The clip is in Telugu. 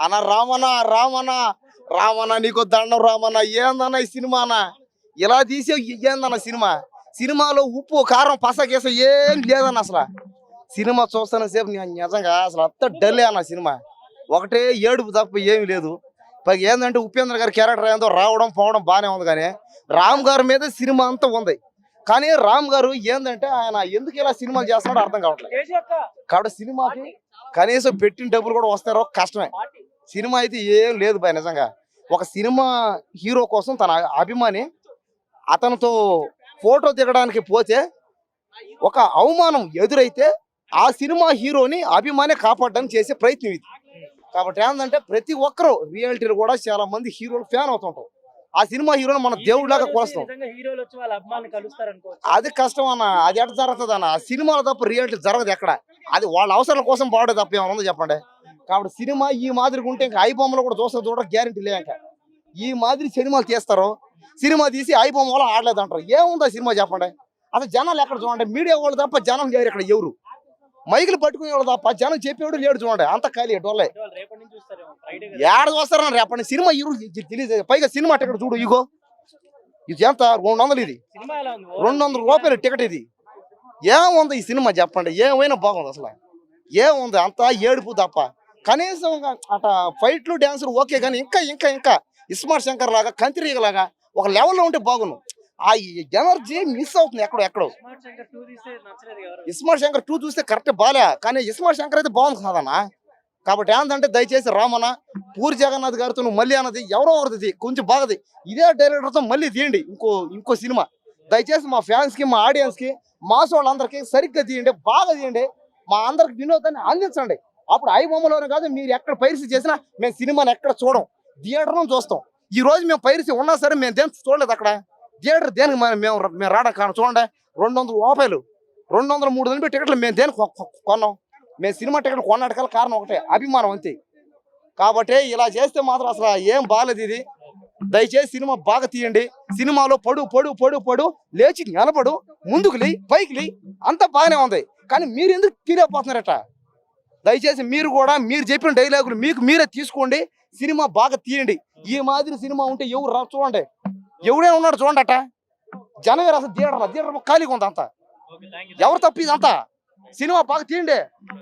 అన్న రామన్న రామన్న రామన్న నీకు దండం రామన్న ఏందన్న ఈ సినిమానా ఇలా తీసే ఏందన్న సినిమాలో ఉప్పు కారం పసకేస ఏం లేదన్న అసలు సినిమా చూస్తాన సేపు నిజంగా అసలు అంత డల్లే అన్న సినిమా ఒకటే ఏడుపు తప్ప ఏమి లేదు పైగా ఏంటంటే ఉపేంద్ర గారి క్యారెక్టర్ ఏందో రావడం పోవడం బాగానే ఉంది కానీ రామ్ గారి మీద సినిమా అంతా ఉంది కానీ రామ్ గారు ఏంటంటే ఆయన ఎందుకు ఇలా సినిమాలు చేస్తున్నాడో అర్థం కావట్లేదు కాబట్టి సినిమాకి కనీసం పెట్టిన డబ్బులు కూడా వస్తారో కష్టమే సినిమా అయితే ఏం లేదు బాయ్ నిజంగా ఒక సినిమా హీరో కోసం తన అభిమాని అతనితో ఫోటో దిగడానికి పోతే ఒక అవమానం ఎదురైతే ఆ సినిమా హీరోని అభిమాని కాపాడడానికి చేసే ప్రయత్నం ఇది కాబట్టి ఏంటంటే ప్రతి ఒక్కరు రియాలిటీలో కూడా చాలా మంది హీరోలు ఫ్యాన్ అవుతుంటారు ఆ సినిమా హీరోని మన దేవుడిలాగా కొలుస్తాం అది కష్టం అన్న అది ఎట్లా జరుగుతుంది అన్న సినిమాలో తప్ప రియాలిటీ జరగదు ఎక్కడ అది వాళ్ళ అవసరాల కోసం బాగుండే తప్ప ఏమైనా ఉందో చెప్పండి కాబట్టి సినిమా ఈ మాదిరిగా ఉంటే ఇంకా ఐ బొమ్మలు కూడా చూడ గ్యారెంటీ లేక ఈ మాదిరి సినిమాలు తీస్తారు సినిమా తీసి ఐ బొమ్మ వల్ల ఆడలేదు అంటారు ఏముందా సినిమా చెప్పండి అసలు జనాలు ఎక్కడ చూడండి మీడియా వాళ్ళు తప్ప జనం లేరు ఇక్కడ ఎవరు మైకులు పట్టుకునేవాళ్ళు తప్ప జనం చెప్పేవాడు లేడు చూడండి అంత ఖాళీ డోలే ఏడ చూస్తారని రేపటి సినిమా తెలియదు పైగా సినిమా టికెట్ చూడు ఇగో ఇది ఎంత 200 ఇది 200 రూపాయలు టికెట్ ఇది ఏముంది ఈ సినిమా చెప్పండి ఏమైనా బాగుంది అసలు ఏముంది అంతా ఏడుపు తప్ప కనీసం అట ఫైట్లు డ్యాన్సులు ఓకే కానీ ఇంకా ఇంకా ఇంకా ఇస్మార్ట్ శంకర్ లాగా కంతిరీగ లాగా ఒక లెవెల్లో ఉంటే బాగున్నాం ఆ ఎనర్జీ మిస్ అవుతుంది ఎక్కడో ఇస్మార్ట్ శంకర్ 2 చూస్తే కరెక్ట్ బాలే కానీ ఇస్మార్ట్ శంకర్ అయితే బాగుంది కాదన్నా కాబట్టి ఏంటంటే దయచేసి రామన్న పూరి జగన్నాథ్ గారితో నువ్వు మళ్ళీ అన్నది ఎవరో ఒకరిది కొంచెం బాగది ఇదే డైరెక్టర్తో మళ్ళీ తీయండి ఇంకో సినిమా దయచేసి మా ఫ్యాన్స్ కి మా ఆడియన్స్ కి మాస్ వాళ్ళందరికీ సరిగ్గా తీయండి బాగా తీయండి మా అందరికి వినోదాన్ని అందించండి అప్పుడు ఐ బొమ్మలోనే కాదు మీరు ఎక్కడ పైరసీ చేసినా మేము సినిమాని ఎక్కడ చూడం థియేటర్లో చూస్తాం ఈ రోజు మేము పైరసీ ఉన్నా సరే మేము దేనికి చూడలేదు అక్కడ థియేటర్ దేనికి మేము రావడం కారణం చూడండి 200 రూపాయలు 200-300 టికెట్లు మేము దేనికి కొన్నాం మేము సినిమా టికెట్ కొన్నాటికల్ కారణం ఒకటే అభిమానం అంతే కాబట్టి ఇలా చేస్తే మాత్రం అసలు ఏం బాగాలేదు ఇది దయచేసి సినిమా బాగా తీయండి సినిమాలో పడు లేచి నిలబడు ముందుకు లే పైకి లే అంతా బాగానే ఉంది కానీ మీరు ఎందుకు తీరేపోతున్నారట దయచేసి మీరు కూడా మీరు చెప్పిన డైలాగులు మీరే తీసుకోండి సినిమా బాగా తీయండి ఈ మాదిరి సినిమా ఉంటే ఎవరు చూడండి ఎవడైనా ఉన్నాడు చూడండి అట జనం అసలు థియేటర్ ఖాళీగా ఉంది అంతా ఎవరు తప్పిదంతా సినిమా బాగా తీయండి